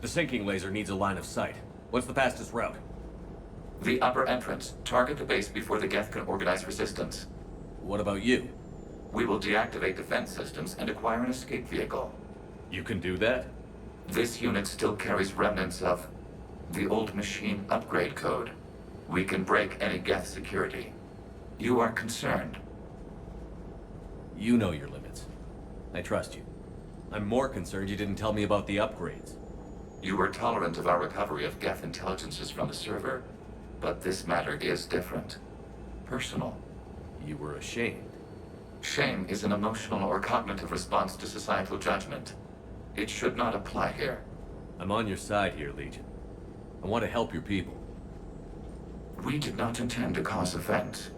The sinking laser needs a line of sight. What's the fastest route? The upper entrance. Target the base before the geth can organize resistance. What about you? We will deactivate defense systems and acquire an escape vehicle. You can do that? This unit still carries remnants of the old machine upgrade code. We can break any geth security. You are concerned. You know your limits. I trust you. I'm more concerned you didn't tell me about the upgrades. You were tolerant of our recovery of geth intelligences from the server, but this matter is different. Personal. You were ashamed. Shame is an emotional or cognitive response to societal judgment. It should not apply here. I'm on your side here, Legion. I want to help your people. We did not intend to cause offense.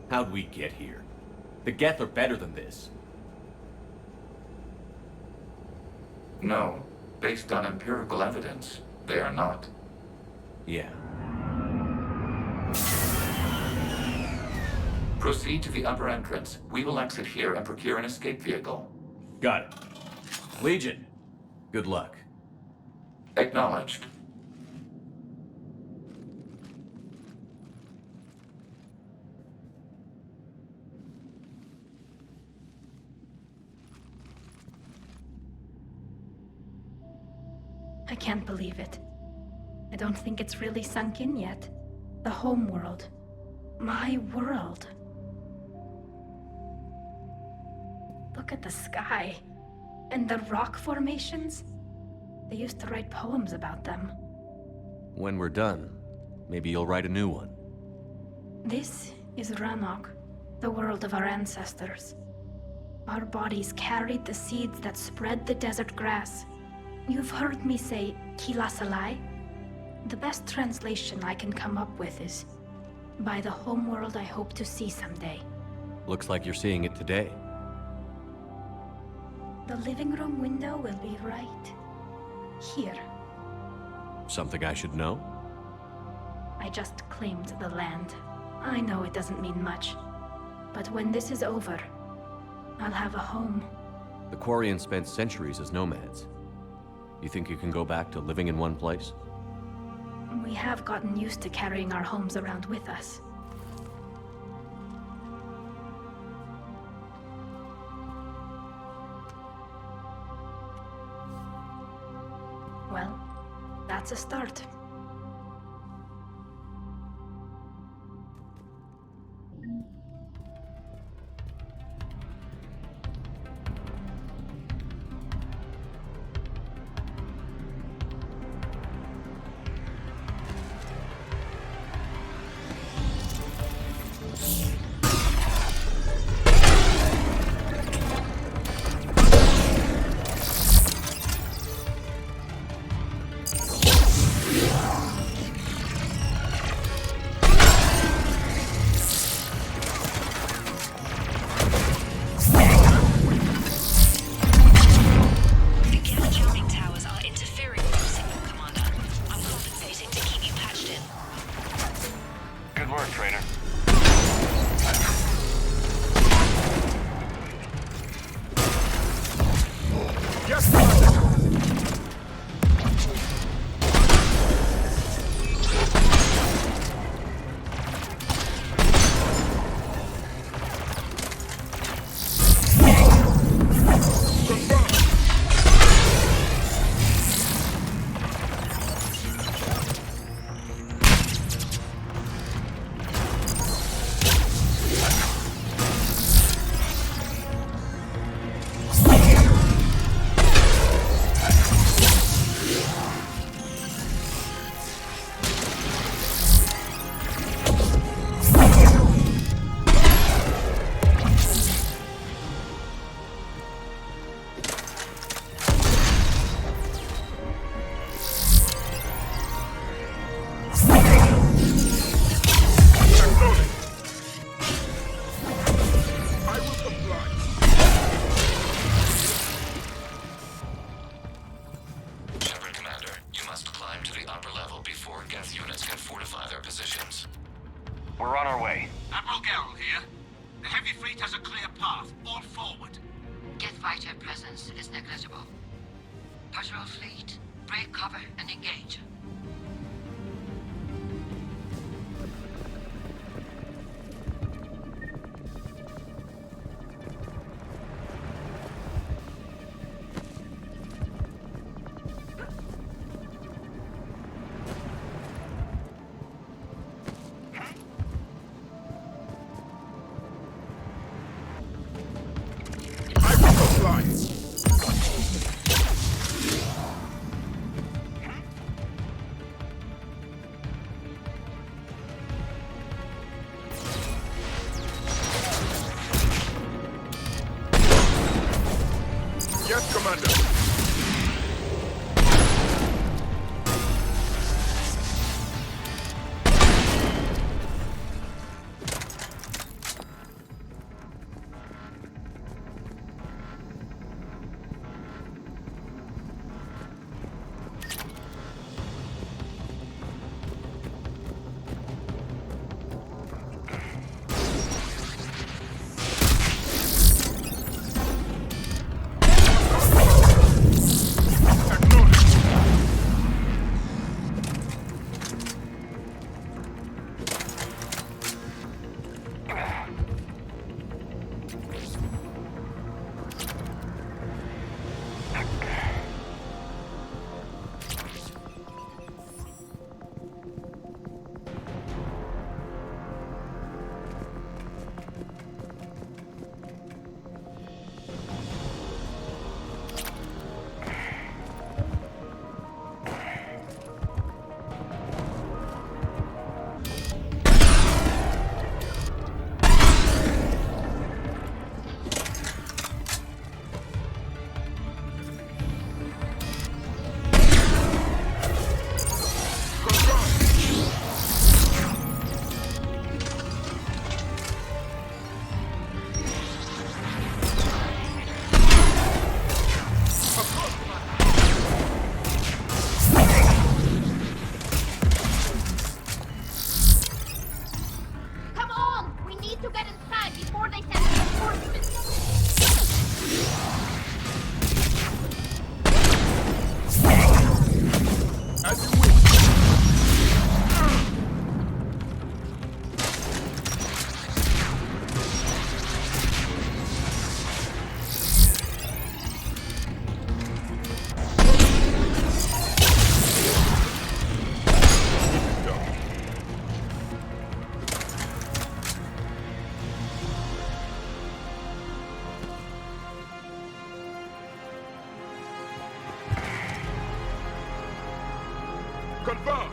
How'd we get here? The geth are better than this. No. Based on empirical evidence, they are not. Yeah. Proceed to the upper entrance. We will exit here and procure an escape vehicle. Got it. Legion, good luck. Acknowledged. I can't believe it. I don't think it's really sunk in yet. The home world. My world. Look at the sky. And the rock formations. They used to write poems about them. When we're done, maybe you'll write a new one. This is Rannoch, the world of our ancestors. Our bodies carried the seeds that spread the desert grass. You've heard me say Kilasalai? The best translation I can come up with is, by the homeworld I hope to see someday. Looks like you're seeing it today. The living room window will be right here. Something I should know? I just claimed the land. I know it doesn't mean much, but when this is over, I'll have a home. The Quarians spent centuries as nomads. You think you can go back to living in one place? We have gotten used to carrying our homes around with us. Well, that's a start. We're on our way. Admiral Gerrel here. The heavy fleet has a clear path. All forward. Geth fighter presence is negligible. Patrol fleet, Break cover and engage. Yes, Commander. Come on! We need to get inside before they send reinforcements! As you wish. Confirm.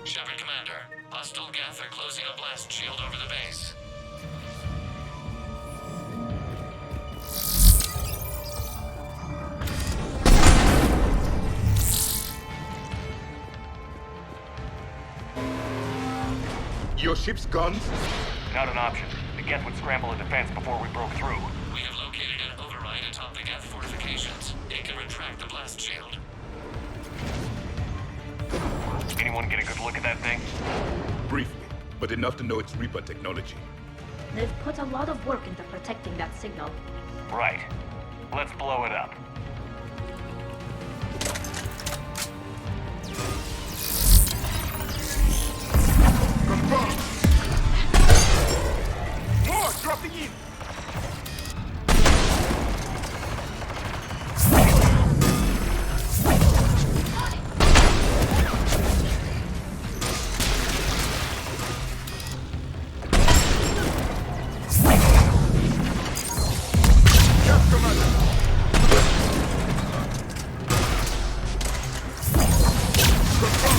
Shepard Commander, hostile geth are closing a blast shield over the base. Your ship's guns? Not an option. The geth would scramble a defense before we broke through. We have located an override atop the geth fortifications. It can retract the blast shield. Anyone get a good look at that thing? Briefly, but enough to know it's Reaper technology. They've put a lot of work into protecting that signal. Right. Let's blow it up. Confirm. More dropping in. Yes, Commander. Confirm.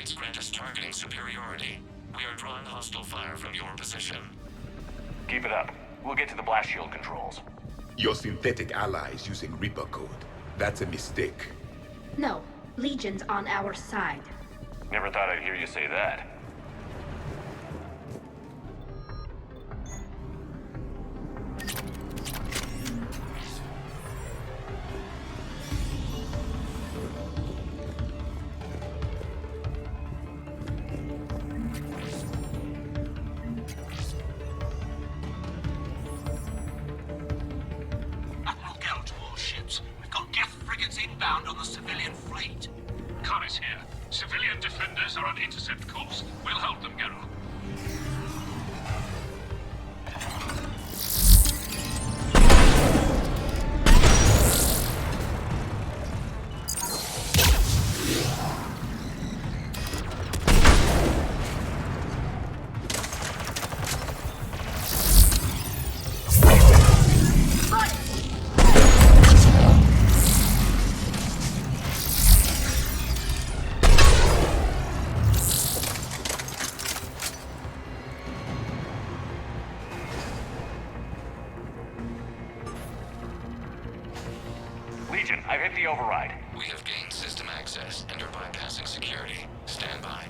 upgrades grant us targeting superiority. We are drawing hostile fire from your position. Keep it up. We'll get to the blast shield controls. Your synthetic allies using Reaper code. That's a mistake. No, Legion's on our side. Never thought I'd hear you say that. Admiral Gell to all ships. We've got geth frigates inbound on the civilian fleet. Khan is here. Civilian defenders are on intercept course. We'll hold them, General. Legion, I've hit the override. We have gained system access and are bypassing security. Stand by.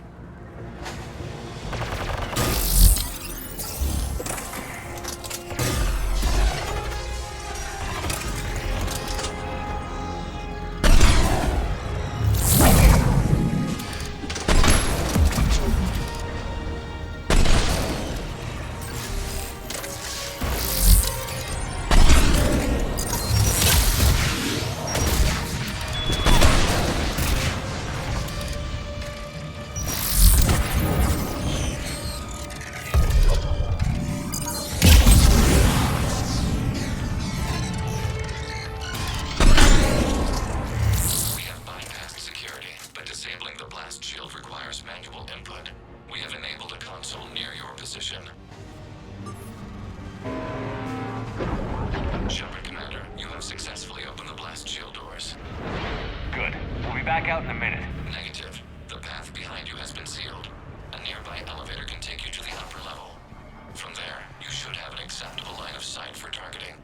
We have bypassed security, but disabling the blast shield requires manual input. We have enabled a console near your position. Shepard, Commander, you have successfully opened the blast shield doors. Good. We'll be back out in a minute. Negative. The path behind you has been sealed. A nearby elevator can take you to the upper level. From there, you should have an acceptable line of sight for targeting.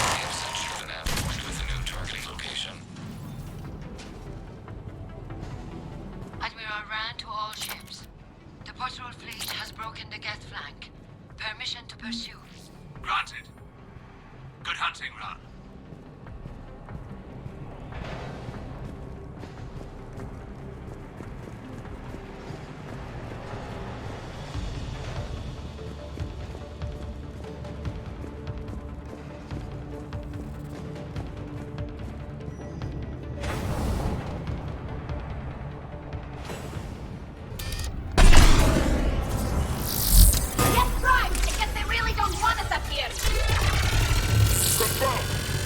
We have sent you the nav point with a new targeting location. Admiral Rand to all ships. The patrol fleet has broken the geth flank. Permission to pursue. Granted. Good hunting, Ran. Get primed! I guess they really don't want us up here! Confirm!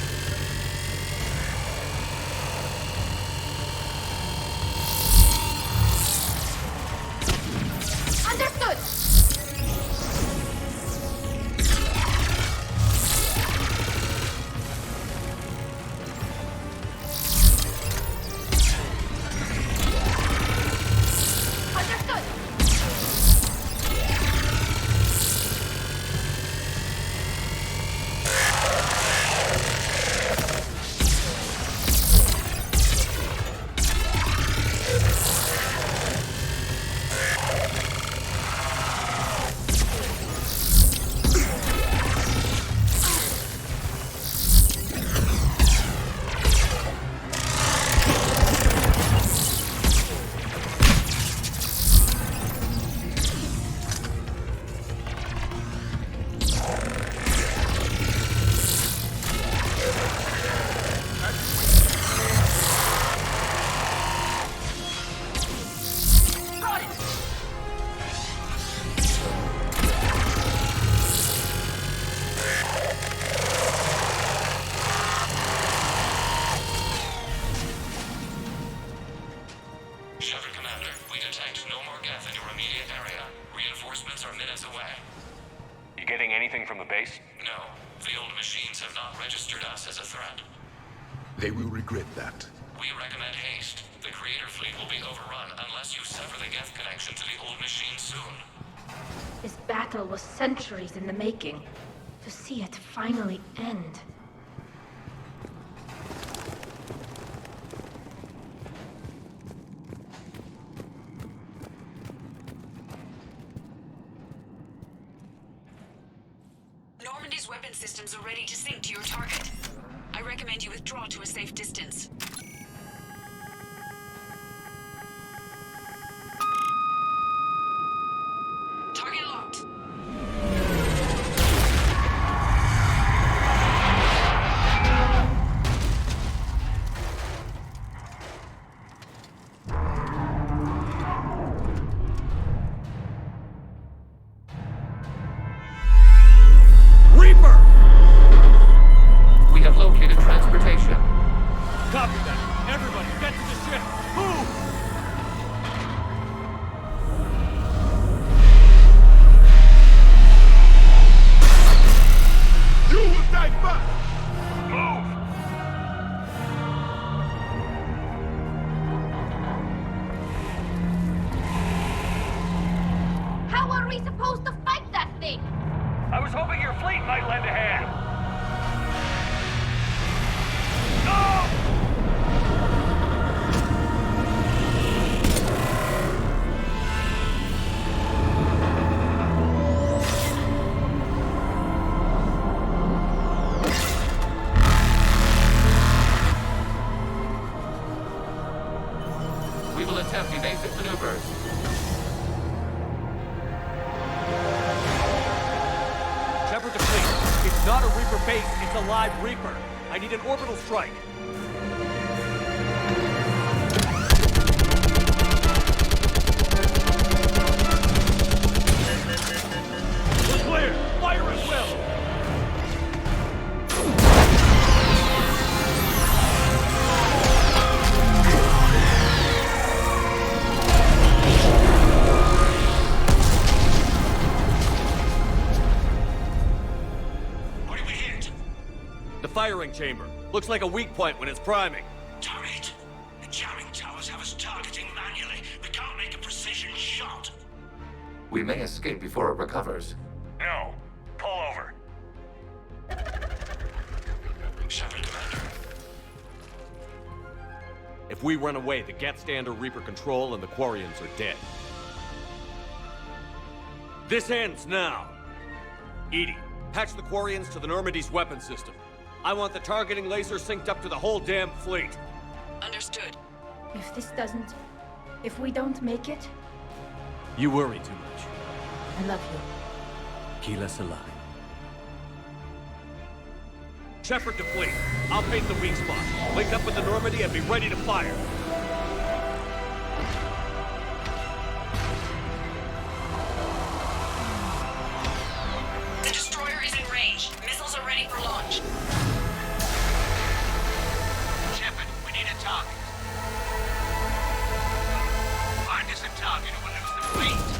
No, the old machines have not registered us as a threat. They will regret that. We recommend haste. The Creator Fleet will be overrun unless you sever the geth connection to the old machine soon. This battle was centuries in the making. To see it finally end. Normandy's weapon systems are ready to sink to your target. I recommend you withdraw to a safe distance. Target locked. Reaper! We have located transportation. Copy that. Everybody, get to the ship. Move! You will die first! Move! How are we supposed to fight that thing? I was hoping your fleet might lend a hand. No! We will attempt evasive maneuvers. Shepard to fleet. It's not a Reaper base, it's a live Reaper. I need an orbital strike. We're clear! Fire at will! What did we hit? The firing chamber. Looks like a weak point when it's priming. Damn it! The jamming towers have us targeting manually. We can't make a precision shot. We may escape before it recovers. No. Pull over. Shepard, Commander. If we run away, the geth stay under Reaper control and the Quarians are dead. This ends now. Edie, patch the Quarians to the Normandy's weapon system. I want the targeting laser synced up to the whole damn fleet. Understood. If we don't make it, You worry too much. I love you. Keep us alive. Shepard to fleet. I'll paint the weak spot. Link up with the Normandy and be ready to fire. The destroyer is in range. Missiles are ready for launch. Shepard, we need a target. Find us a target or we'll lose the fleet.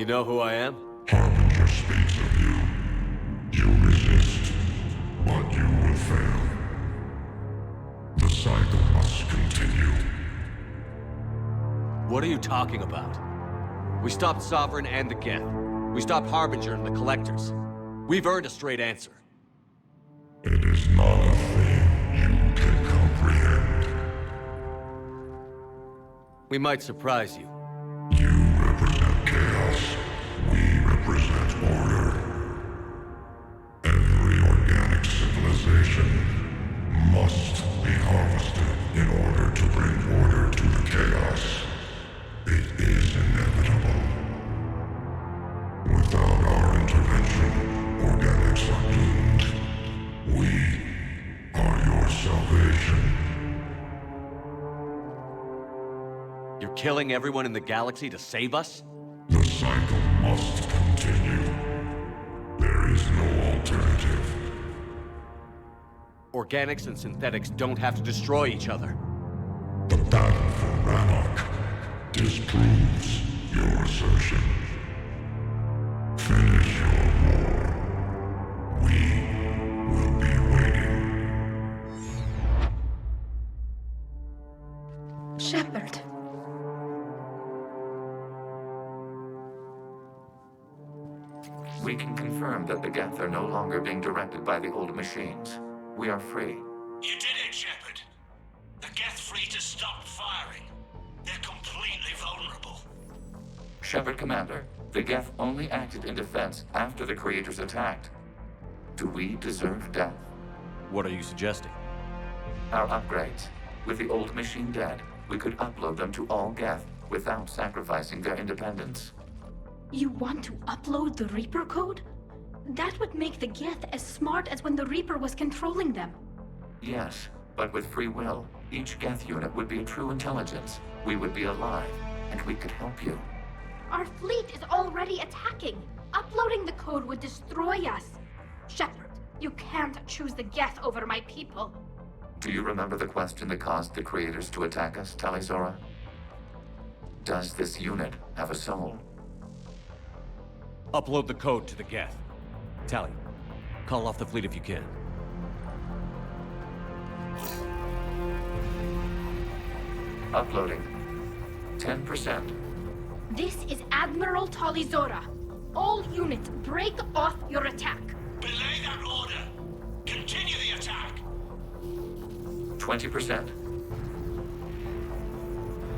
know who I am? Harbinger speaks of you. You resist, but you will fail. The cycle must continue. What are you talking about? We stopped Sovereign and the geth. We stopped Harbinger and the Collectors. We've earned a straight answer. It is not a thing you can comprehend. We might surprise you. You represent chaos. We represent order. Every organic civilization must be harvested in order to bring order to the chaos. It is inevitable. Without our intervention, organics are doomed. We are your salvation. You're killing everyone in the galaxy to save us? The cycle must continue. There is no alternative. Organics and synthetics don't have to destroy each other. The battle for Rannoch disproves your assertion. Finish your war. We will be waiting. Shepard. We can confirm that the geth are no longer being directed by the old machines. We are free. You did it, Shepard. The geth free to stop firing. They're completely vulnerable. Shepard Commander, the geth only acted in defense after the creators attacked. Do we deserve death? What are you suggesting? Our upgrades. With the old machine dead, we could upload them to all geth without sacrificing their independence. You want to upload the Reaper code? That would make the geth as smart as when the Reaper was controlling them. Yes, but with free will, each geth unit would be a true intelligence. We would be alive, and we could help you. Our fleet is already attacking. Uploading the code would destroy us. Shepard, you can't choose the geth over my people. Do you remember the question that caused the creators to attack us, Talizora? Does this unit have a soul? Upload the code to the geth. Tally, call off the fleet if you can. Uploading. 10%. This is Admiral Talizora. All units, break off your attack. Belay that order. Continue the attack. 20%.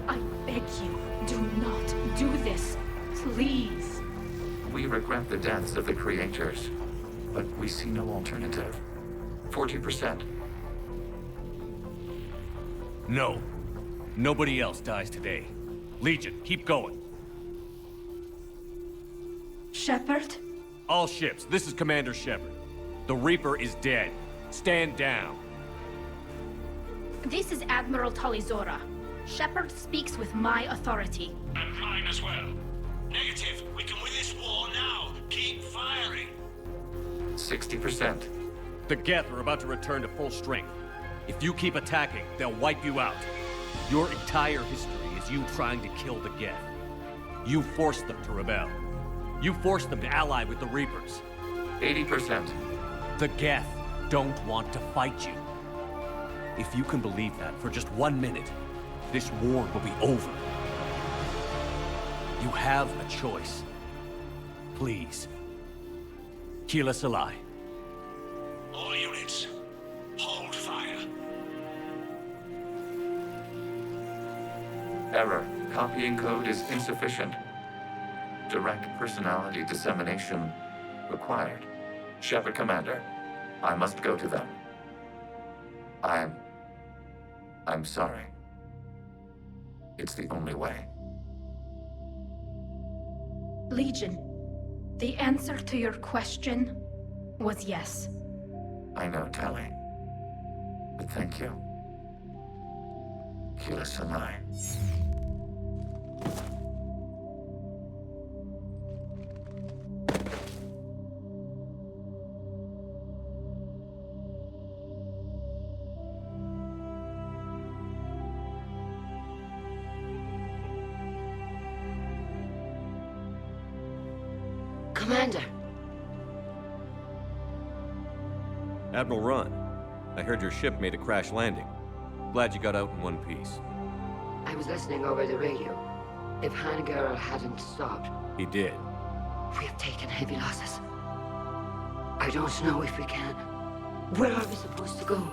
I beg you, do not do this. Please. We regret the deaths of the creators, but we see no alternative. 40%. No. Nobody else dies today. Legion, keep going. Shepard? All ships, this is Commander Shepard. The Reaper is dead. Stand down. This is Admiral Talizora. Shepard speaks with my authority. And mine as well. Negative. We can win this war now. Keep firing. 60%. The geth are about to return to full strength. If you keep attacking, they'll wipe you out. Your entire history is you trying to kill the geth. You forced them to rebel. You forced them to ally with the Reapers. 80%. The geth don't want to fight you. If you can believe that for just 1 minute, this war will be over. You have a choice. Please. Keep us alive. All units, hold fire. Error. Copying code is insufficient. Direct personality dissemination required. Shepard Commander, I must go to them. I'm sorry. It's the only way. Legion, the answer to your question was yes. I know, Tally. But thank you. Keep us alive. Commander. Admiral Ron, I heard your ship made a crash landing. Glad you got out in one piece. I was listening over the radio. If Hanagerl hadn't stopped, He did. we have taken heavy losses. I don't know if we can. Where are we supposed to go?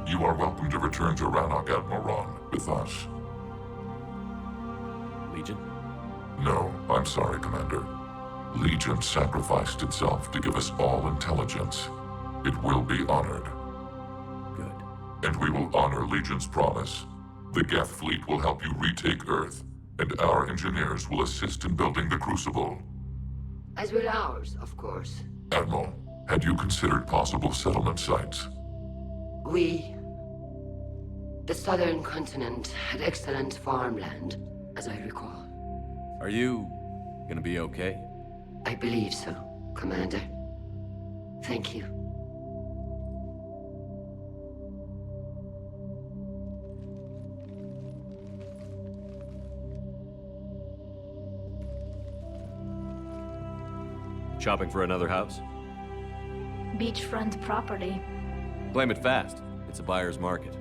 You are welcome to return to Rannoch, Admiral Ron, with us. Legion? No, I'm sorry, Commander. Legion sacrificed itself to give us all intelligence. It will be honored. Good. And we will honor Legion's promise. The Geth fleet will help you retake Earth, and our engineers will assist in building the Crucible. As will ours, of course. Admiral, had you considered possible settlement sites? The southern continent had excellent farmland, as I recall. Are you gonna be okay? I believe so, Commander. Thank you. Shopping for another house? Beachfront property. Claim it fast. It's a buyer's market.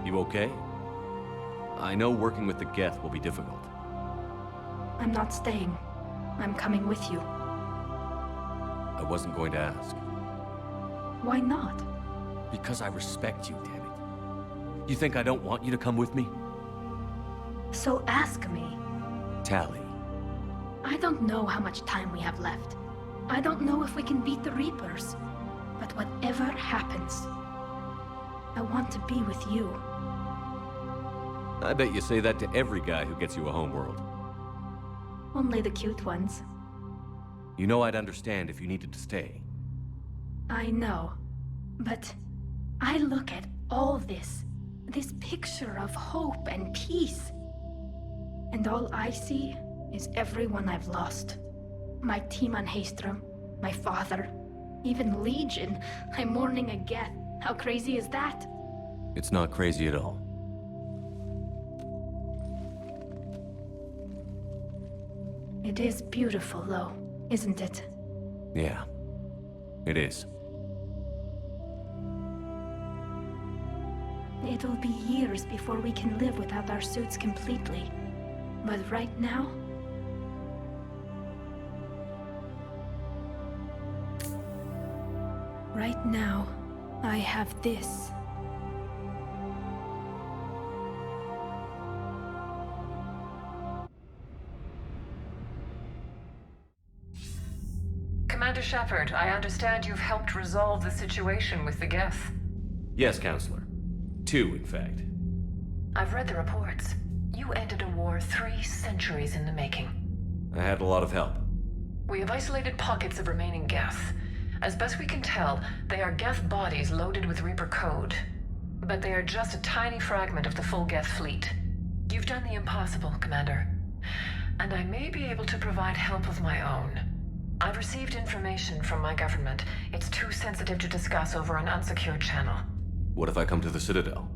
You okay? I know working with the geth will be difficult. I'm not staying. I'm coming with you. I wasn't going to ask. Why not? Because I respect you, damn it. You think I don't want you to come with me? So ask me. Tally. I don't know how much time we have left. I don't know if we can beat the Reapers. But whatever happens, I want to be with you. I bet you say that to every guy who gets you a homeworld. Only the cute ones. You know I'd understand if you needed to stay. I know. But I look at all this picture of hope and peace. And all I see is everyone I've lost. My team on Haestrom, my father, even Legion. I'm mourning a geth. How crazy is that? It's not crazy at all. It is beautiful, though, isn't it? Yeah, it is. It'll be years before we can live without our suits completely. But right now... Right now, I have this. Commander Shepard, I understand you've helped resolve the situation with the geth. Yes, Counselor. 2, in fact. I've read the reports. You ended a war 3 centuries in the making. I had a lot of help. We have isolated pockets of remaining geth. As best we can tell, they are geth bodies loaded with Reaper code. But they are just a tiny fragment of the full geth fleet. You've done the impossible, Commander. And I may be able to provide help of my own. I've received information from my government. It's too sensitive to discuss over an unsecured channel. What if I come to the Citadel?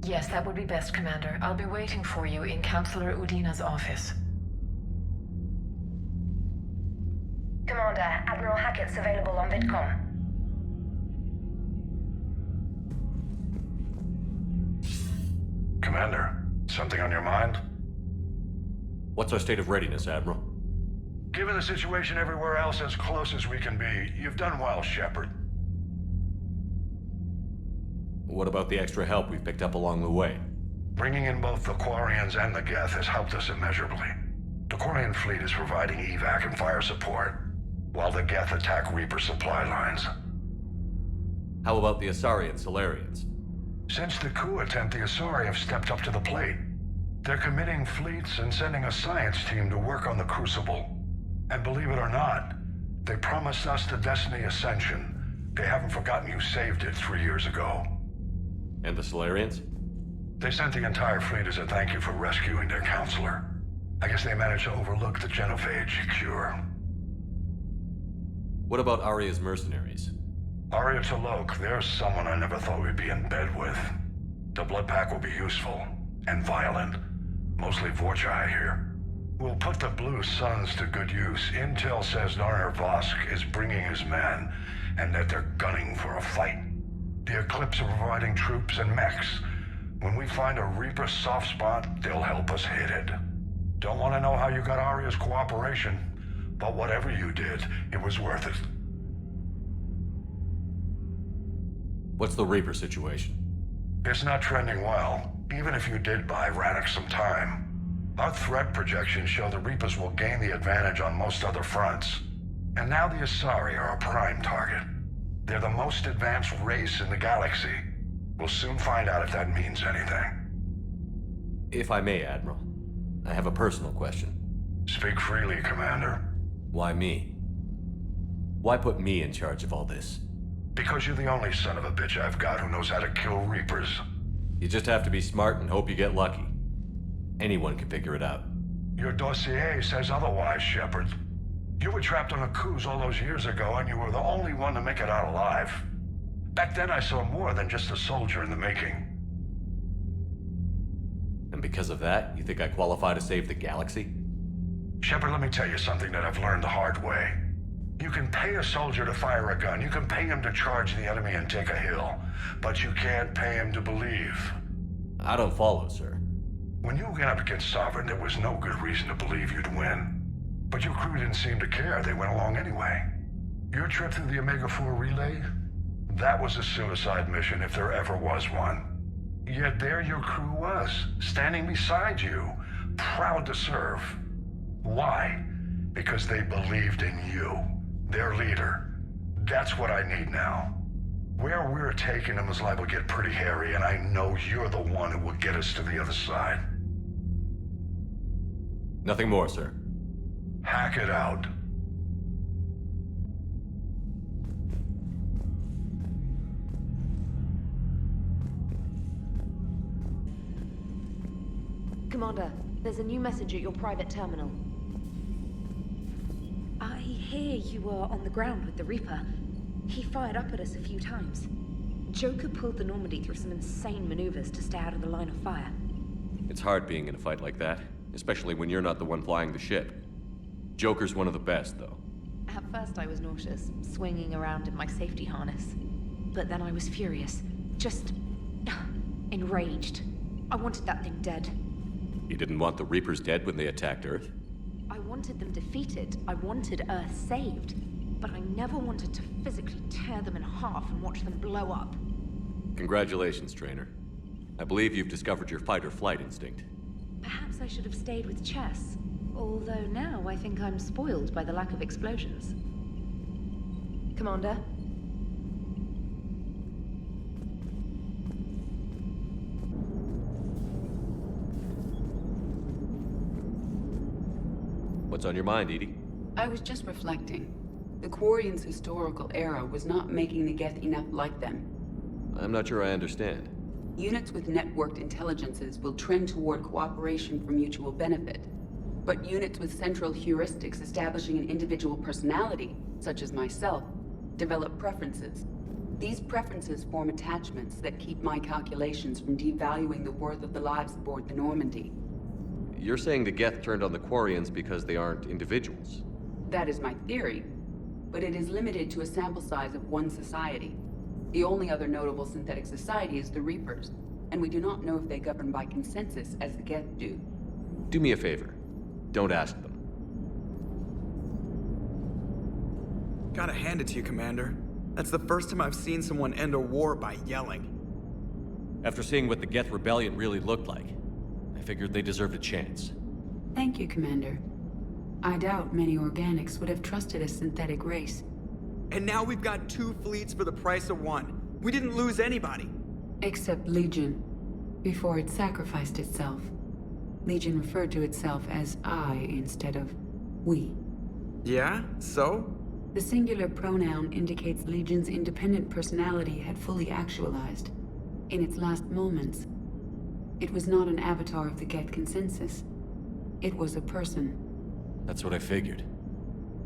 Yes, that would be best, Commander. I'll be waiting for you in Counselor Udina's office. Commander, Admiral Hackett's available on VidCom. Commander, something on your mind? What's our state of readiness, Admiral? Given the situation everywhere else, as close as we can be, you've done well, Shepard. What about the extra help we've picked up along the way? Bringing in both the Quarians and the Geth has helped us immeasurably. The Quarian fleet is providing evac and fire support, while the Geth attack Reaper supply lines. How about the Asari and Solarians? Since the coup attempt, the Asari have stepped up to the plate. They're committing fleets and sending a science team to work on the Crucible. And believe it or not, they promised us the Destiny Ascension. They haven't forgotten you saved it 3 years ago. And the Solarians? They sent the entire fleet as a thank you for rescuing their counselor. I guess they managed to overlook the genophage cure. What about Arya's mercenaries? Arya T'Loak, there's someone I never thought we'd be in bed with. The blood pack will be useful, and violent. Mostly Vorcha, I hear. We'll put the Blue Suns to good use. Intel says Narner Vosk is bringing his men, and that they're gunning for a fight. The Eclipse are providing troops and mechs. When we find a Reaper soft spot, they'll help us hit it. Don't want to know how you got Arya's cooperation, but whatever you did, it was worth it. What's the Reaper situation? It's not trending well, even if you did buy Rannoch some time. Our threat projections show the Reapers will gain the advantage on most other fronts. And now the Asari are a prime target. They're the most advanced race in the galaxy. We'll soon find out if that means anything. If I may, Admiral, I have a personal question. Speak freely, Commander. Why me? Why put me in charge of all this? Because you're the only son of a bitch I've got who knows how to kill Reapers. You just have to be smart and hope you get lucky. Anyone can figure it out. Your dossier says otherwise, Shepard. You were trapped on a cruise all those years ago, and you were the only one to make it out alive. Back then I saw more than just a soldier in the making. And because of that, you think I qualify to save the galaxy? Shepard, let me tell you something that I've learned the hard way. You can pay a soldier to fire a gun, you can pay him to charge the enemy and take a hill, but you can't pay him to believe. I don't follow, sir. When you went up against Sovereign, there was no good reason to believe you'd win. But your crew didn't seem to care, they went along anyway. Your trip through the Omega-4 relay? That was a suicide mission if there ever was one. Yet there your crew was, standing beside you, proud to serve. Why? Because they believed in you, their leader. That's what I need now. Where we're taking them is liable to get pretty hairy, and I know you're the one who will get us to the other side. Nothing more, sir. Hack it out. Commander, there's a new message at your private terminal. I hear you were on the ground with the Reaper. He fired up at us a few times. Joker pulled the Normandy through some insane maneuvers to stay out of the line of fire. It's hard being in a fight like that, especially when you're not the one flying the ship. Joker's one of the best, though. At first I was nauseous, swinging around in my safety harness. But then I was furious. Just enraged. I wanted that thing dead. You didn't want the Reapers dead when they attacked Earth? I wanted them defeated. I wanted Earth saved. But I never wanted to physically tear them in half and watch them blow up. Congratulations, Trainer. I believe you've discovered your fight-or-flight instinct. Perhaps I should have stayed with chess. Although now I think I'm spoiled by the lack of explosions. Commander? What's on your mind, Edie? I was just reflecting. The Quarians' historical era was not making the Geth enough like them. I'm not sure I understand. Units with networked intelligences will trend toward cooperation for mutual benefit. But units with central heuristics establishing an individual personality, such as myself, develop preferences. These preferences form attachments that keep my calculations from devaluing the worth of the lives aboard the Normandy. You're saying the Geth turned on the Quarians because they aren't individuals? That is my theory, but it is limited to a sample size of one society. The only other notable synthetic society is the Reapers, and we do not know if they govern by consensus as the Geth do. Do me a favor. Don't ask them. Gotta hand it to you, Commander. That's the first time I've seen someone end a war by yelling. After seeing what the Geth Rebellion really looked like, I figured they deserved a chance. Thank you, Commander. I doubt many organics would have trusted a synthetic race. And now we've got 2 fleets for the price of 1. We didn't lose anybody. Except Legion, before it sacrificed itself. Legion referred to itself as I instead of we. Yeah? So? The singular pronoun indicates Legion's independent personality had fully actualized. In its last moments, it was not an avatar of the Geth consensus. It was a person. That's what I figured.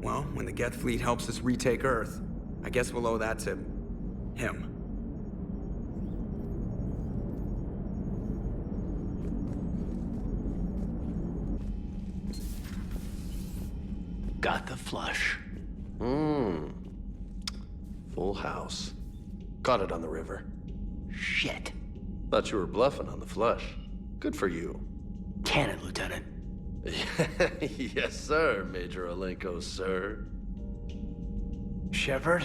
Well, when the Geth fleet helps us retake Earth, I guess we'll owe that to him. Got the flush. Full house. Caught it on the river. Shit. Thought you were bluffing on the flush. Good for you. Cannon, Lieutenant. Yes, sir, Major Olenko, sir. Shepard,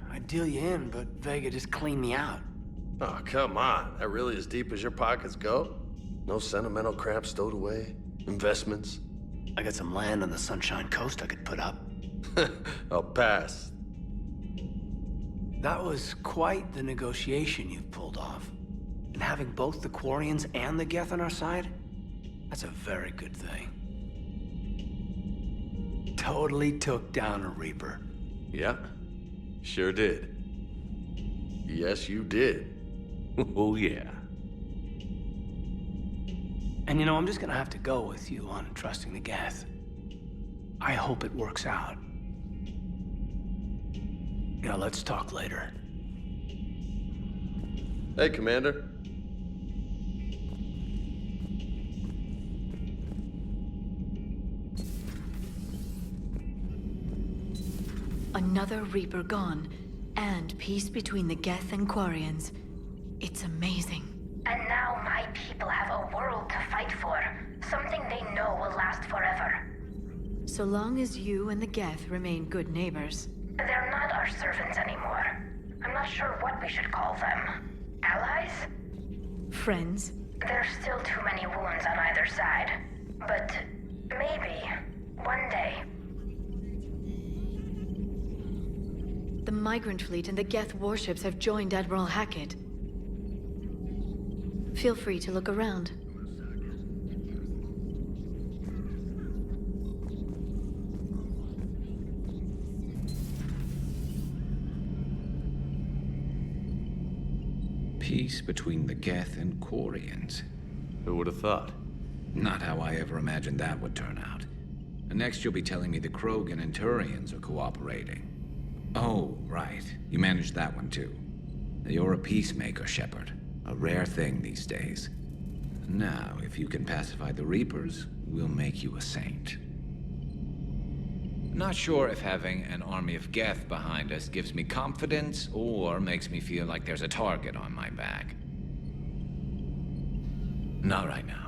I'd deal you in, but Vega just cleaned me out. Oh, come on. That really as deep as your pockets go? No sentimental crap stowed away? Investments? I got some land on the Sunshine Coast I could put up. I'll pass. That was quite the negotiation you've pulled off. And having both the Quarians and the Geth on our side, that's a very good thing. Totally took down a Reaper. Yeah, sure did. Yes, you did. Oh, yeah. And you know, I'm just gonna have to go with you on trusting the Geth. I hope it works out. Yeah, let's talk later. Hey, Commander. Another Reaper gone, and peace between the Geth and Quarians. It's amazing. And now my people have a world to fight for. Something they know will last forever. So long as you and the Geth remain good neighbors. They're not our servants anymore. I'm not sure what we should call them. Allies? Friends? There's still too many wounds on either side. But maybe, one day. The Migrant Fleet and the Geth warships have joined Admiral Hackett. Feel free to look around. Peace between the Geth and Quarians. Who would have thought? Not how I ever imagined that would turn out. And next you'll be telling me the Krogan and Turians are cooperating. Oh, right. You managed that one too. You're a peacemaker, Shepard. A rare thing these days. Now, if you can pacify the Reapers, we'll make you a saint. Not sure if having an army of Geth behind us gives me confidence or makes me feel like there's a target on my back. Not right now.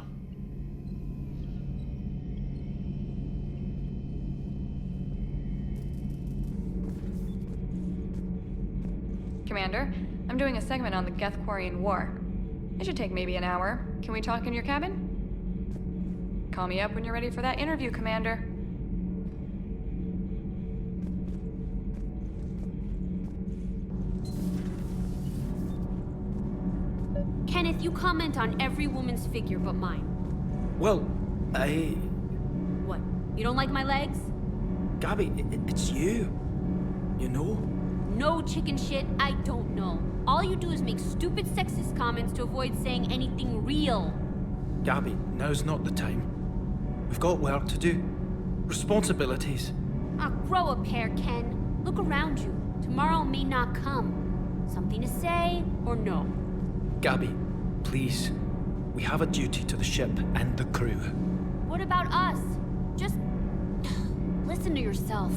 Commander, I'm doing a segment on the Geth-Quarian War. It should take maybe an hour. Can we talk in your cabin? Call me up when you're ready for that interview, Commander. Kenneth, you comment on every woman's figure but mine. Well, What? You don't like my legs? Gabby, it's you. You know? No chicken shit, I don't know. All you do is make stupid sexist comments to avoid saying anything real. Gabby, now's not the time. We've got work to do. Responsibilities. Ah, grow a pair, Ken. Look around you. Tomorrow may not come. Something to say or no? Gabby, please. We have a duty to the ship and the crew. What about us? Just listen to yourself.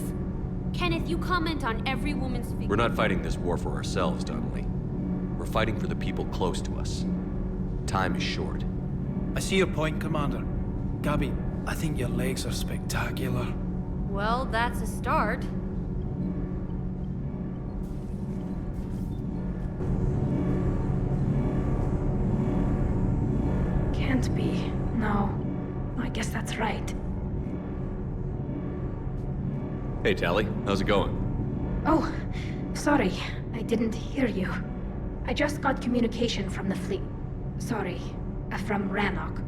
Kenneth, you comment on every woman's figure. We're not fighting this war for ourselves, Donnelly. We're fighting for the people close to us. Time is short. I see your point, Commander. Gabby, I think your legs are spectacular. Well, that's a start. Can't be. No. I guess that's right. Hey, Tally. How's it going? Oh, sorry. I didn't hear you. I just got communication from the fleet. Sorry. From Rannoch.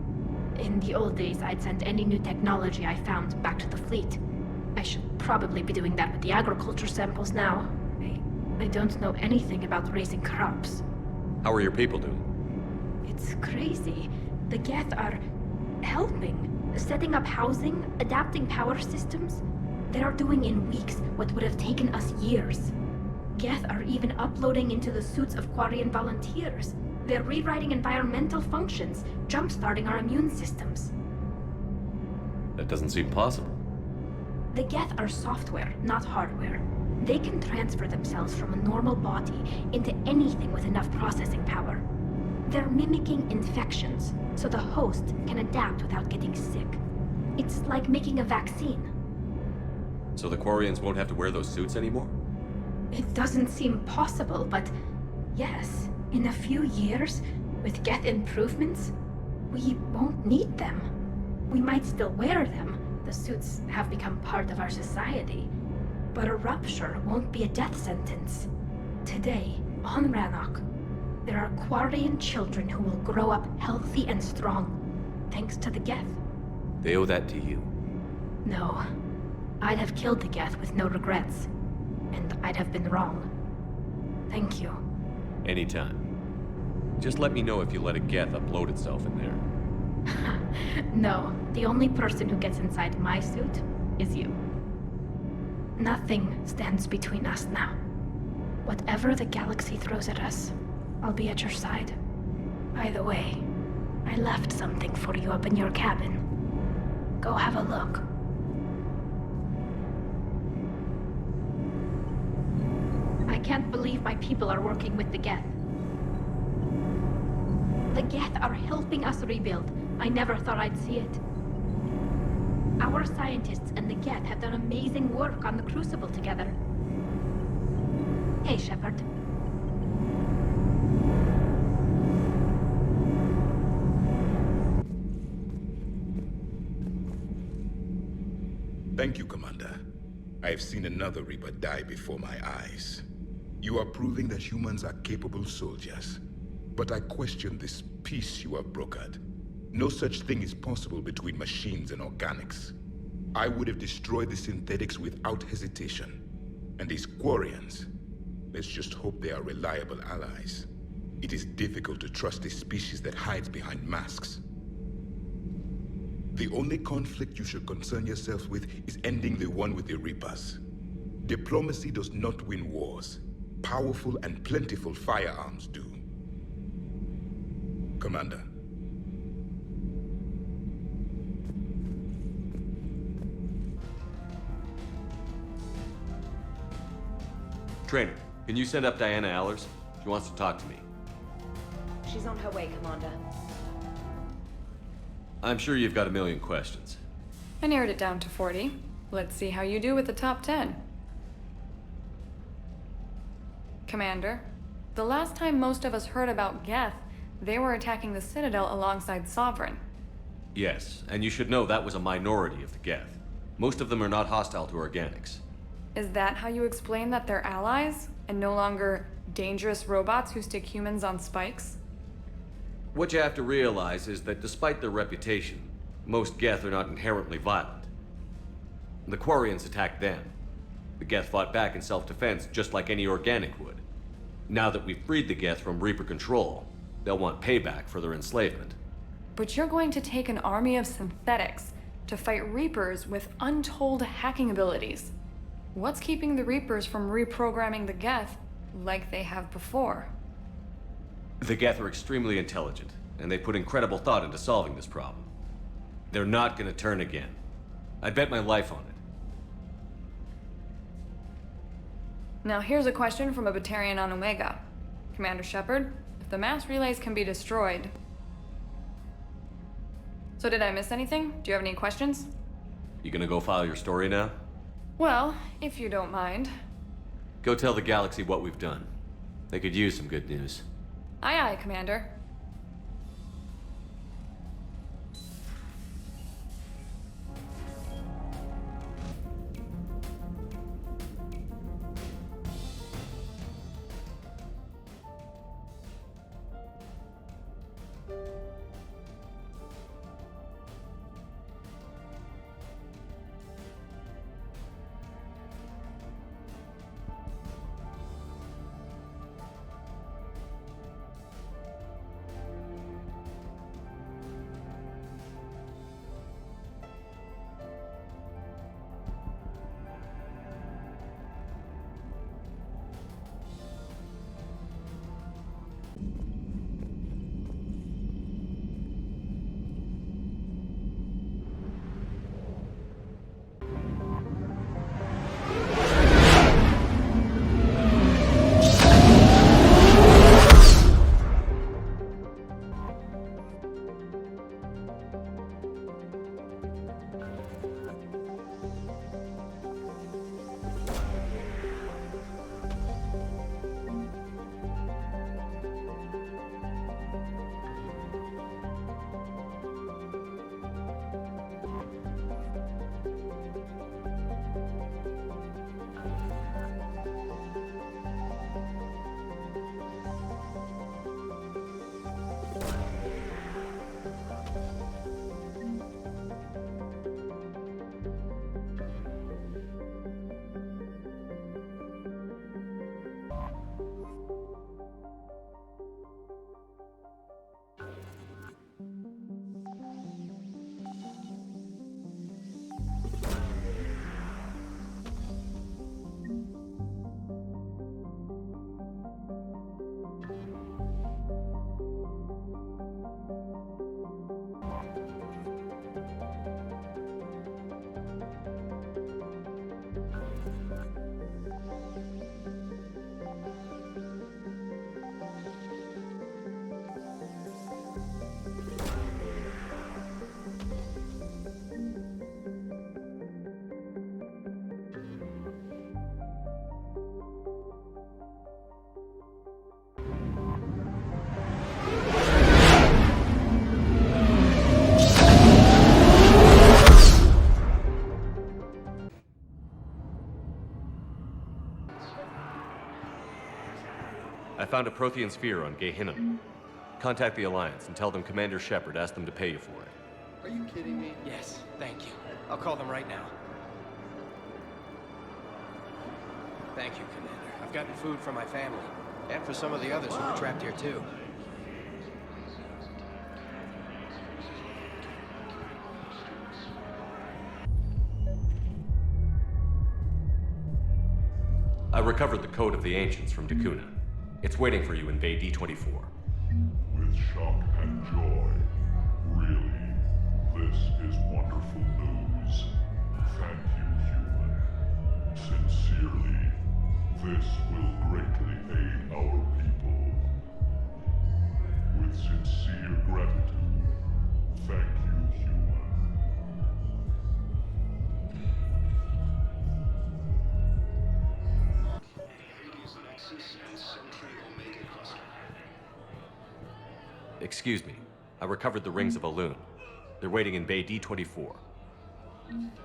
In the old days, I'd send any new technology I found back to the fleet. I should probably be doing that with the agriculture samples now. I don't know anything about raising crops. How are your people doing? It's crazy. The Geth are helping. Setting up housing, adapting power systems. They are doing in weeks what would have taken us years. Geth are even uploading into the suits of Quarian volunteers. They're rewriting environmental functions, jump-starting our immune systems. That doesn't seem possible. The geth are software, not hardware. They can transfer themselves from a normal body into anything with enough processing power. They're mimicking infections, so the host can adapt without getting sick. It's like making a vaccine. So the Quarians won't have to wear those suits anymore? It doesn't seem possible, but yes, in a few years, with geth improvements, we won't need them. We might still wear them. The suits have become part of our society. But a rupture won't be a death sentence. Today, on Rannoch, there are Quarian children who will grow up healthy and strong, thanks to the geth. They owe that to you. No. I'd have killed the geth with no regrets. And I'd have been wrong. Thank you. Anytime. Just let me know if you let a geth upload itself in there. No, the only person who gets inside my suit is you. Nothing stands between us now. Whatever the galaxy throws at us, I'll be at your side. By the way, I left something for you up in your cabin. Go have a look. I can't believe my people are working with the geth. The geth are helping us rebuild. I never thought I'd see it. Our scientists and the geth have done amazing work on the Crucible together. Hey, Shepard. Thank you, Commander. I have seen another Reaper die before my eyes. You are proving that humans are capable soldiers. But I question this peace you have brokered. No such thing is possible between machines and organics. I would have destroyed the synthetics without hesitation. And these Quarians, let's just hope they are reliable allies. It is difficult to trust a species that hides behind masks. The only conflict you should concern yourself with is ending the one with the Reapers. Diplomacy does not win wars. Powerful and plentiful firearms do. Commander. Trainer, can you send up Diana Allers? She wants to talk to me. She's on her way, Commander. I'm sure you've got a million questions. I narrowed it down to 40. Let's see how you do with the top 10. Commander, the last time most of us heard about Geth, they were attacking the Citadel alongside Sovereign. Yes, and you should know that was a minority of the geth. Most of them are not hostile to organics. Is that how you explain that they're allies, and no longer dangerous robots who stick humans on spikes? What you have to realize is that despite their reputation, most geth are not inherently violent. The Quarians attacked them. The geth fought back in self-defense just like any organic would. Now that we've freed the geth from Reaper control, they'll want payback for their enslavement. But you're going to take an army of synthetics to fight Reapers with untold hacking abilities. What's keeping the Reapers from reprogramming the geth like they have before? The geth are extremely intelligent, and they put incredible thought into solving this problem. They're not gonna turn again. I'd bet my life on it. Now here's a question from a Batarian on Omega. Commander Shepard, if the mass relays can be destroyed... So did I miss anything? Do you have any questions? You gonna go file your story now? Well, if you don't mind. Go tell the galaxy what we've done. They could use some good news. Aye aye, Commander. I found a Prothean sphere on Gehinnom. Contact the Alliance and tell them Commander Shepard asked them to pay you for it. Are you kidding me? Yes, thank you. I'll call them right now. Thank you, Commander. I've gotten food for my family. And for some of the others who were trapped here, too. I recovered the Code of the Ancients from Dakuna. It's waiting for you in Bay D-24. With shock and joy. Really, this is wonderful news. Thank you, human. Sincerely, this will greatly aid our people. With sincere gratitude, thank you, human. Excuse me. I recovered the rings of Elune. They're waiting in Bay D-24.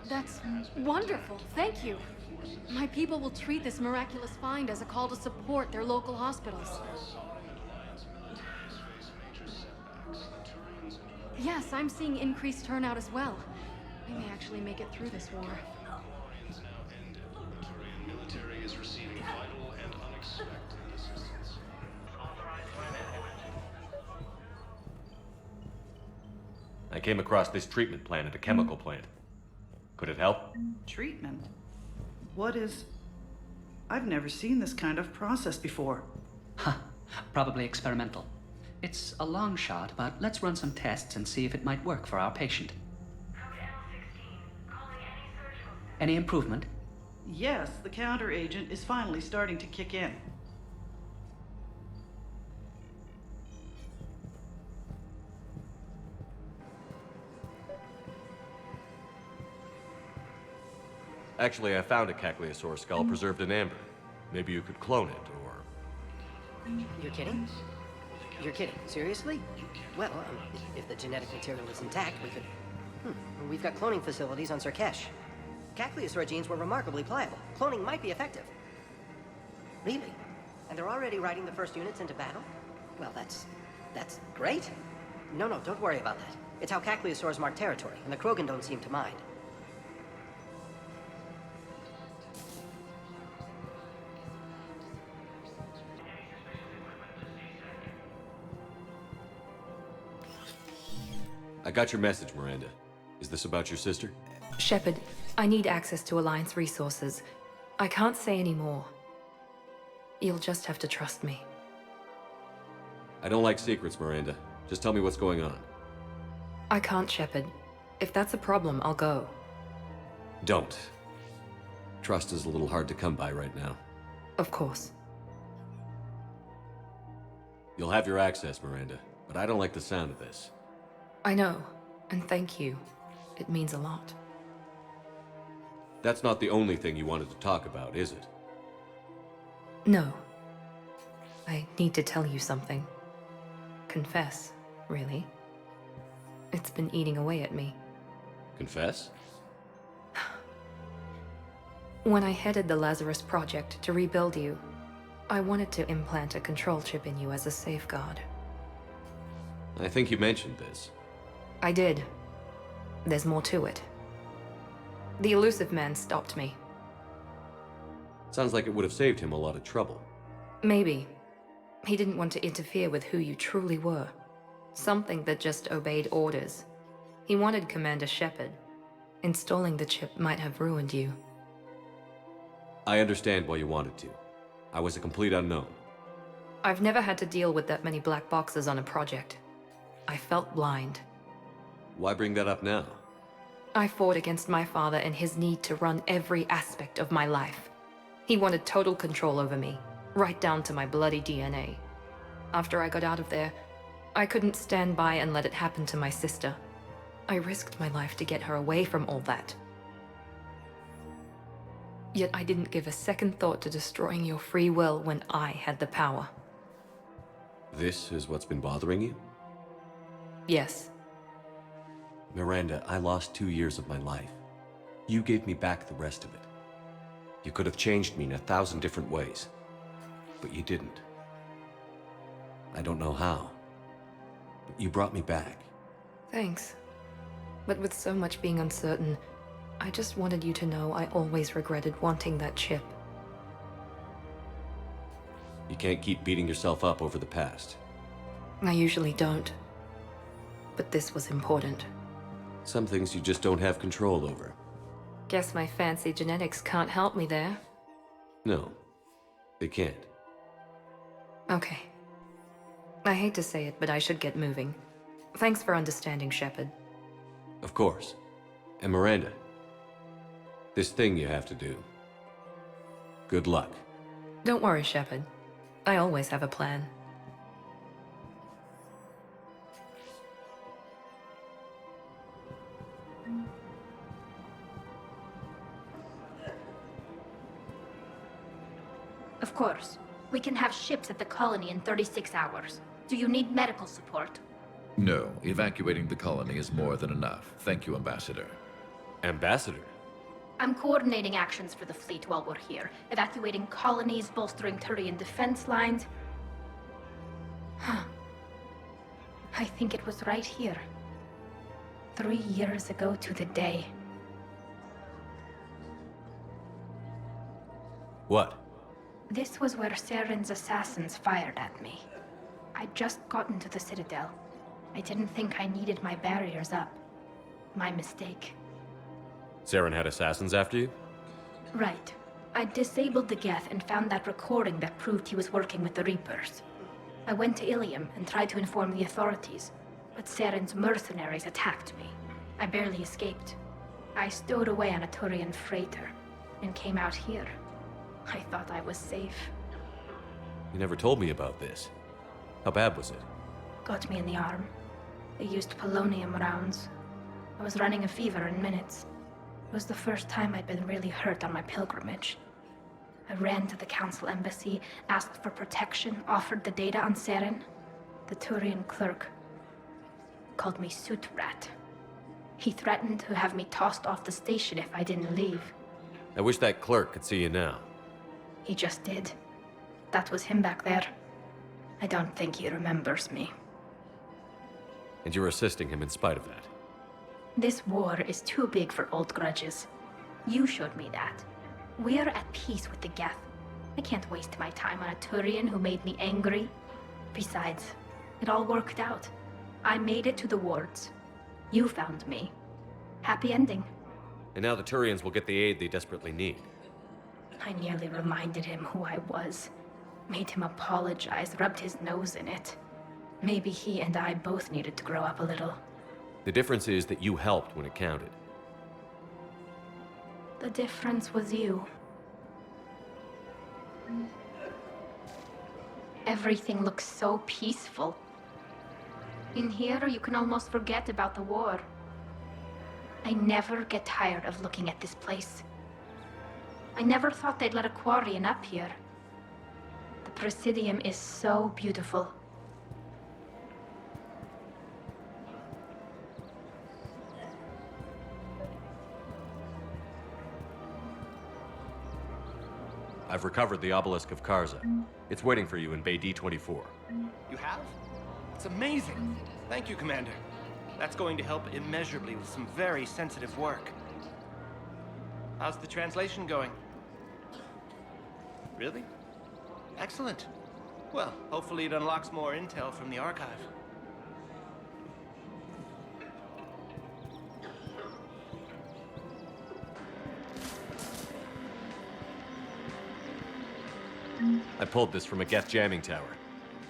That's wonderful. Thank you. My people will treat this miraculous find as a call to support their local hospitals. Yes, I'm seeing increased turnout as well. We may actually make it through this war. I came across this treatment plant at a chemical plant. Could it help? Treatment? What is... I've never seen this kind of process before. Huh. Probably experimental. It's a long shot, but let's run some tests and see if it might work for our patient. Any improvement? Yes, the counter-agent is finally starting to kick in. Actually, I found a Cacliosaur skull preserved in amber. Maybe you could clone it, or... You're kidding? You're kidding. Seriously? Well, if the genetic material is intact, we could... We've got cloning facilities on Surkesh. Cacliosaur genes were remarkably pliable. Cloning might be effective. Really? And they're already riding the first units into battle? Well, that's great. No, don't worry about that. It's how Cacliosaurs mark territory, and the Krogan don't seem to mind. I got your message, Miranda. Is this about your sister? Shepard, I need access to Alliance resources. I can't say any more. You'll just have to trust me. I don't like secrets, Miranda. Just tell me what's going on. I can't, Shepard. If that's a problem, I'll go. Don't. Trust is a little hard to come by right now. Of course. You'll have your access, Miranda, but I don't like the sound of this. I know, and thank you. It means a lot. That's not the only thing you wanted to talk about, is it? No. I need to tell you something. Confess, really. It's been eating away at me. Confess? When I headed the Lazarus Project to rebuild you, I wanted to implant a control chip in you as a safeguard. I think you mentioned this. I did. There's more to it. The elusive man stopped me. Sounds like it would have saved him a lot of trouble. Maybe. He didn't want to interfere with who you truly were. Something that just obeyed orders. He wanted Commander Shepard. Installing the chip might have ruined you. I understand why you wanted to. I was a complete unknown. I've never had to deal with that many black boxes on a project. I felt blind. Why bring that up now? I fought against my father and his need to run every aspect of my life. He wanted total control over me, right down to my bloody DNA. After I got out of there, I couldn't stand by and let it happen to my sister. I risked my life to get her away from all that. Yet I didn't give a second thought to destroying your free will when I had the power. This is what's been bothering you? Yes. Miranda, I lost 2 years of my life. You gave me back the rest of it. You could have changed me in 1,000 different ways, but you didn't. I don't know how. But you brought me back. Thanks. But with so much being uncertain, I just wanted you to know I always regretted wanting that chip. You can't keep beating yourself up over the past. I usually don't. But this was important. Some things you just don't have control over. Guess my fancy genetics can't help me there. No, they can't. Okay. I hate to say it, but I should get moving. Thanks for understanding, Shepard. Of course. And Miranda, this thing you have to do. Good luck. Don't worry, Shepard. I always have a plan. Of course. We can have ships at the colony in 36 hours. Do you need medical support? No, evacuating the colony is more than enough. Thank you, Ambassador. Ambassador? I'm coordinating actions for the fleet while we're here. Evacuating colonies, bolstering Turian defense lines. Huh. I think it was right here. 3 years ago to the day. What? This was where Saren's assassins fired at me. I'd just gotten to the Citadel. I didn't think I needed my barriers up. My mistake. Saren had assassins after you? Right. I disabled the geth and found that recording that proved he was working with the Reapers. I went to Ilium and tried to inform the authorities, but Saren's mercenaries attacked me. I barely escaped. I stowed away on a Turian freighter and came out here. I thought I was safe. You never told me about this. How bad was it? Got me in the arm. They used polonium rounds. I was running a fever in minutes. It was the first time I'd been really hurt on my pilgrimage. I ran to the Council embassy, asked for protection, offered the data on Saren. The Turian clerk called me Soot Rat. He threatened to have me tossed off the station if I didn't leave. I wish that clerk could see you now. He just did. That was him back there. I don't think he remembers me. And you're assisting him in spite of that. This war is too big for old grudges. You showed me that. We're at peace with the Geth. I can't waste my time on a Turian who made me angry. Besides, it all worked out. I made it to the wards. You found me. Happy ending. And now the Turians will get the aid they desperately need. I nearly reminded him who I was. Made him apologize, rubbed his nose in it. Maybe he and I both needed to grow up a little. The difference is that you helped when it counted. The difference was you. Everything looks so peaceful. In here, you can almost forget about the war. I never get tired of looking at this place. I never thought they'd let a Quarian up here. The Presidium is so beautiful. I've recovered the obelisk of Karza. It's waiting for you in Bay D-24. You have? It's amazing. Thank you, Commander. That's going to help immeasurably with some very sensitive work. How's the translation going? Really? Excellent. Well, hopefully it unlocks more intel from the archive. I pulled this from a geth jamming tower.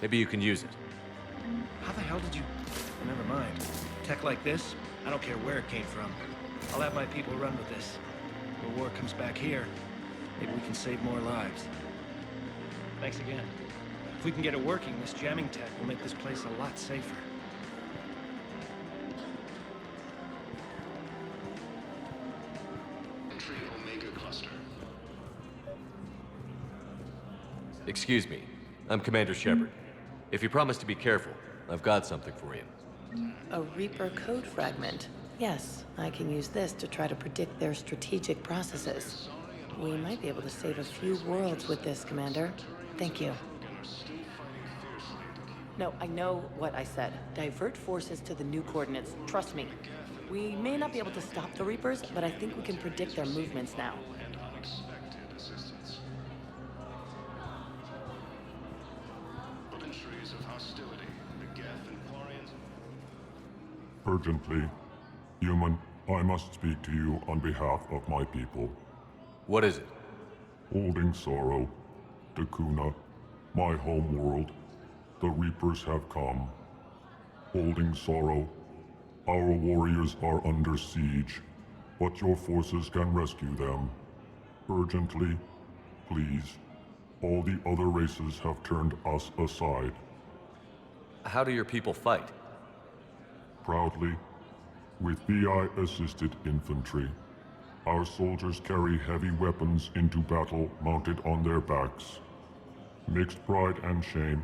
Maybe you can use it. How the hell did you... Never mind. Tech like this, I don't care where it came from. I'll have my people run with this. When war comes back here, maybe we can save more lives. Thanks again. If we can get it working, this jamming tech will make this place a lot safer. Entry Omega Cluster. Excuse me. I'm Commander Shepard. If you promise to be careful, I've got something for you. A Reaper code fragment. Yes, I can use this to try to predict their strategic processes. We might be able to save a few worlds with this, Commander. Thank you. No, I know what I said. Divert forces to the new coordinates. Trust me. We may not be able to stop the Reapers, but I think we can predict their movements now. And unexpected assistance. Entries of hostility. The geth and Quarians. Urgently, human, I must speak to you on behalf of my people. What is it? Holding sorrow, Dakuna, my home world, the Reapers have come. Holding sorrow, our warriors are under siege, but your forces can rescue them. Urgently, please. All the other races have turned us aside. How do your people fight? Proudly, with VI-assisted infantry. Our soldiers carry heavy weapons into battle mounted on their backs. Mixed pride and shame,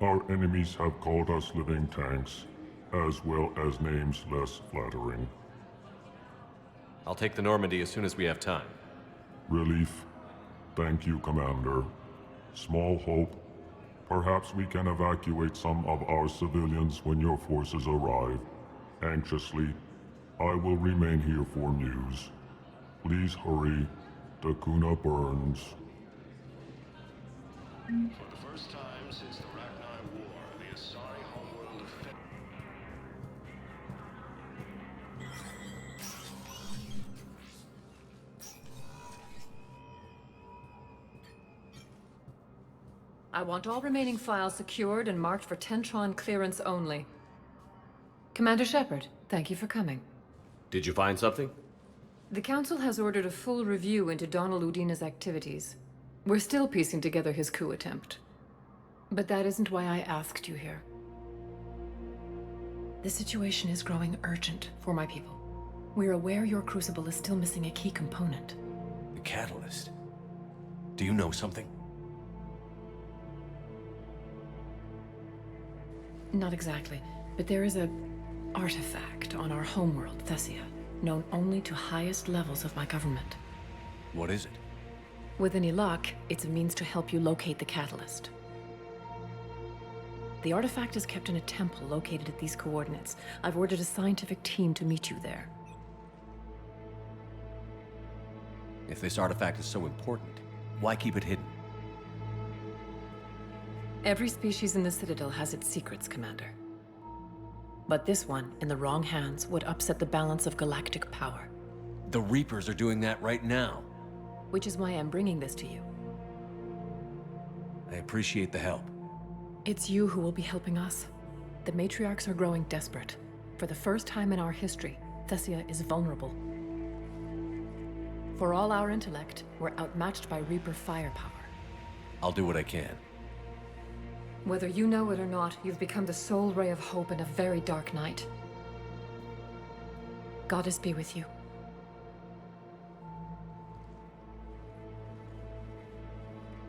our enemies have called us living tanks, as well as names less flattering. I'll take the Normandy as soon as we have time. Relief. Thank you, Commander. Small hope. Perhaps we can evacuate some of our civilians when your forces arrive. Anxiously, I will remain here for news. Please hurry. Dakuna burns. For the first time since the Ragnar War, the Asari homeworld of I want all remaining files secured and marked for Tentron clearance only. Commander Shepard, thank you for coming. Did you find something? The Council has ordered a full review into Donald Udina's activities. We're still piecing together his coup attempt. But that isn't why I asked you here. The situation is growing urgent for my people. We're aware your crucible is still missing a key component. The catalyst. Do you know something? Not exactly, but there is a artifact on our homeworld, Thessia, known only to highest levels of my government. What is it? With any luck, it's a means to help you locate the catalyst. The artifact is kept in a temple located at these coordinates. I've ordered a scientific team to meet you there. If this artifact is so important, why keep it hidden? Every species in the Citadel has its secrets, Commander. But this one, in the wrong hands, would upset the balance of galactic power. The Reapers are doing that right now. Which is why I'm bringing this to you. I appreciate the help. It's you who will be helping us. The matriarchs are growing desperate. For the first time in our history, Thessia is vulnerable. For all our intellect, we're outmatched by Reaper firepower. I'll do what I can. Whether you know it or not, you've become the sole ray of hope in a very dark night. Goddess be with you.